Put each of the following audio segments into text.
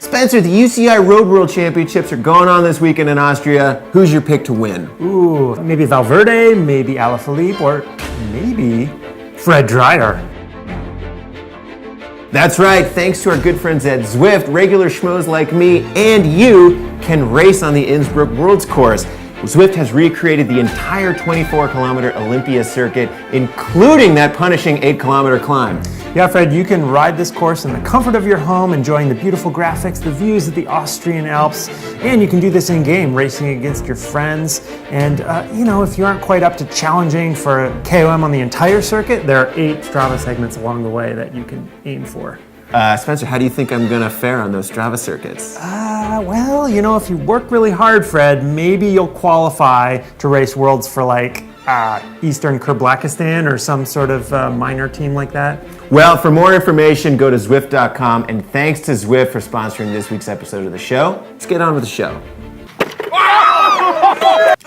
Spencer, the UCI Road World Championships are going on this weekend in Austria. Who's your pick to win? Ooh, maybe Valverde, maybe Alaphilippe, or maybe Fred Dreyer. That's right, thanks to our good friends at Zwift, regular schmoes like me and you can race on the Innsbruck Worlds course. Zwift has recreated the entire 24-kilometer Olympia circuit, including that punishing 8-kilometer climb. Yeah, Fred, you can ride this course in the comfort of your home, enjoying the beautiful graphics, the views of the Austrian Alps, and you can do this in-game, racing against your friends. And, if you aren't quite up to challenging for a KOM on the entire circuit, there are 8 Strava segments along the way that you can aim for. Spencer, how do you think I'm gonna fare on those Strava circuits? If you work really hard, Fred, maybe you'll qualify to race Worlds for Eastern Kyrgyzstan or some sort of minor team like that. Well, for more information, go to Zwift.com, and thanks to Zwift for sponsoring this week's episode of the show. Let's get on with the show.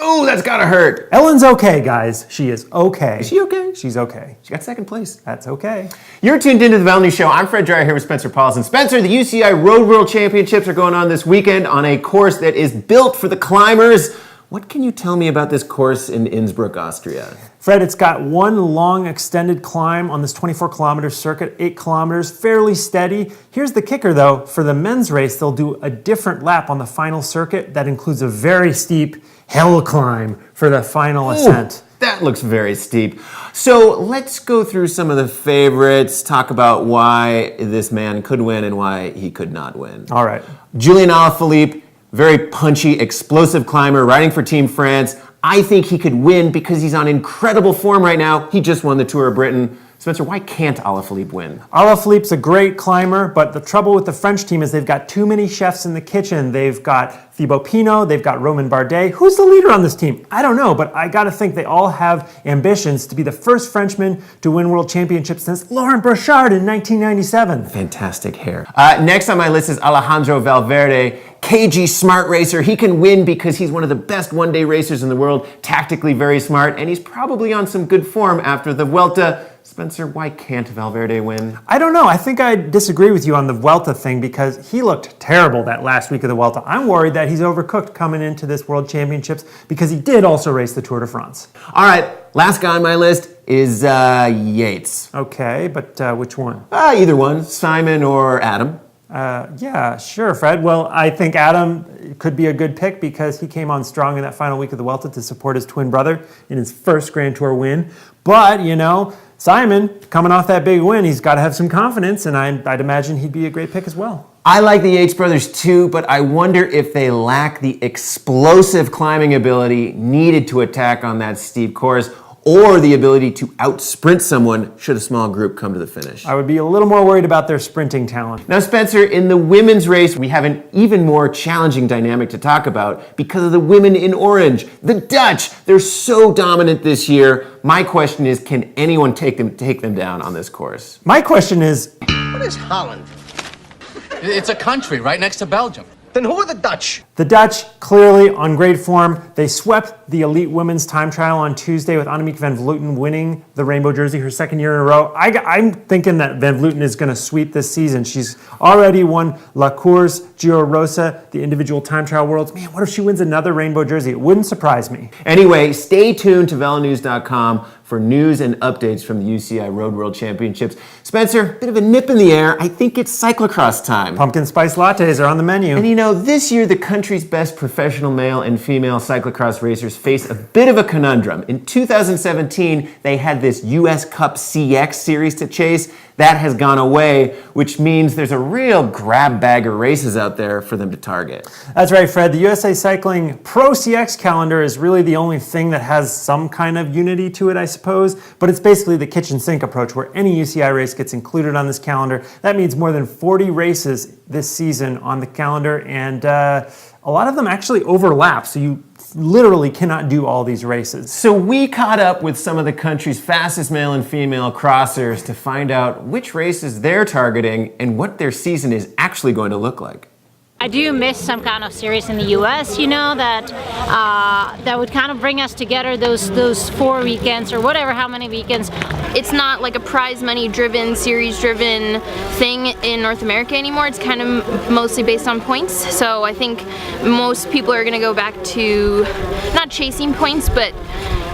Oh, that's gotta hurt. Ellen's okay, guys. She is okay. Is she okay? She's okay. She got second place. That's okay. You're tuned into the VeloNews Show. I'm Fred Dreyer here with Spencer Paulson. Spencer, the UCI Road World Championships are going on this weekend on a course that is built for the climbers. What can you tell me about this course in Innsbruck, Austria? Fred, it's got one long extended climb on this 24-kilometer circuit, 8 kilometers, fairly steady. Here's the kicker, though. For the men's race, they'll do a different lap on the final circuit that includes a very steep hill climb for the final ascent. That looks very steep. So let's go through some of the favorites, talk about why this man could win and why he could not win. All right. Julian Alaphilippe, very punchy, explosive climber, riding for Team France. I think he could win because he's on incredible form right now. He just won the Tour of Britain. Spencer, why can't Alaphilippe win? Alaphilippe's a great climber, but the trouble with the French team is they've got too many chefs in the kitchen. They've got Thibaut Pinot, they've got Romain Bardet. Who's the leader on this team? I don't know, but I gotta think they all have ambitions to be the first Frenchman to win world championships since Laurent Brochard in 1997. Fantastic hair. Next on my list is Alejandro Valverde. KG smart racer. He can win because he's one of the best one-day racers in the world, tactically very smart, and he's probably on some good form after the Vuelta. Spencer, why can't Valverde win? I don't know. I think I disagree with you on the Vuelta thing because he looked terrible that last week of the Vuelta. I'm worried that he's overcooked coming into this World Championships because he did also race the Tour de France. All right, last guy on my list is Yates. Okay, but which one? Either one, Simon or Adam. Yeah, sure, Fred. Well, I think Adam could be a good pick because he came on strong in that final week of the Vuelta to support his twin brother in his first Grand Tour win. But, Simon, coming off that big win, he's got to have some confidence, and I'd imagine he'd be a great pick as well. I like the Yates brothers too, but I wonder if they lack the explosive climbing ability needed to attack on that steep course, or the ability to out-sprint someone should a small group come to the finish. I would be a little more worried about their sprinting talent. Now, Spencer, in the women's race, we have an even more challenging dynamic to talk about because of the women in orange, the Dutch. They're so dominant this year. My question is, can anyone take them down on this course? My question is, What is Holland? It's a country right next to Belgium. Then who are the Dutch? the Dutch clearly on great form. They swept the elite women's time trial on Tuesday with Annemiek van Vleuten winning the rainbow jersey her second year in a row. I'm thinking that Van Vleuten is going to sweep this season. She's already won La Course, Giro Rosa, the individual time trial worlds. Man, what if she wins another rainbow jersey? It wouldn't surprise me. Anyway, stay tuned to VeloNews.com for news and updates from the UCI Road World Championships. Spencer, bit of a nip in the air. I think it's cyclocross time. Pumpkin spice lattes are on the menu. And you know, this year the country's best professional male and female cyclocross racers face a bit of a conundrum. In 2017, they had this US Cup CX series to chase. That has gone away, which means there's a real grab bag of races out there for them to target. That's right, Fred. The USA Cycling Pro CX calendar is really the only thing that has some kind of unity to it, I suppose. But it's basically the kitchen sink approach where any UCI race gets included on this calendar. That means more than 40 races this season on the calendar, and a lot of them actually overlap, so you literally cannot do all these races. So we caught up with some of the country's fastest male and female crossers to find out which races they're targeting and what their season is actually going to look like. I do miss some kind of series in the US, you know, that that would kind of bring us together those 4 weekends or whatever, how many weekends. It's not like a prize money driven, series driven thing in North America anymore. It's kind of mostly based on points. So I think most people are gonna go back to not chasing points, but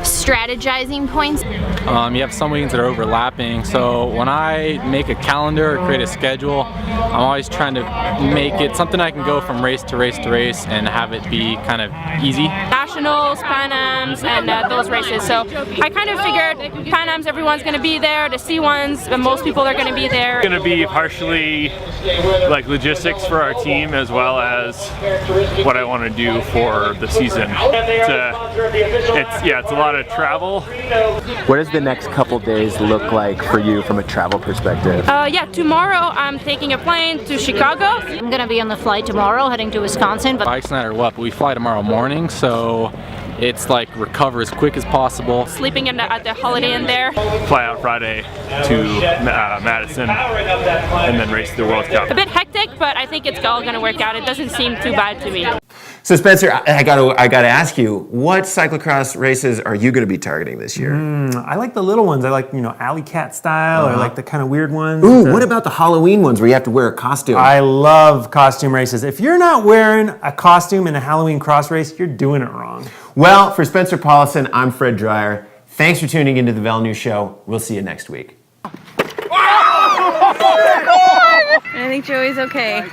strategizing points. You have some weekends that are overlapping, so when I make a calendar or create a schedule, I'm always trying to make it something I can go from race to race to race and have it be kind of easy. Nationals, Pan Ams, and those races. So I kind of figured Pan Ams, everyone's going to be there. The C1s, and most people are going to be there. It's going to be partially like logistics for our team as well as what I want to do for the season. It's a lot of travel. What does the next couple days look like for you from a travel perspective? Yeah, tomorrow I'm taking a plane to Chicago. I'm gonna be on the flight tomorrow heading to Wisconsin. But Bikes night or what, but we fly tomorrow morning, so it's like recover as quick as possible. Sleeping at the Holiday Inn there. Fly out Friday to Madison and then race the World Cup. A bit hectic, but I think it's all going to work out. It doesn't seem too bad to me. So Spencer, I gotta ask you, what cyclocross races are you gonna be targeting this year? I like the little ones. I like, you know, alley cat style, or like the kind of weird ones. Ooh, what about the Halloween ones where you have to wear a costume? I love costume races. If you're not wearing a costume in a Halloween cross race, you're doing it wrong. Well, for Spencer Paulison, I'm Fred Dreyer. Thanks for tuning into the VeloNews Show. We'll see you next week. I think Joey's okay.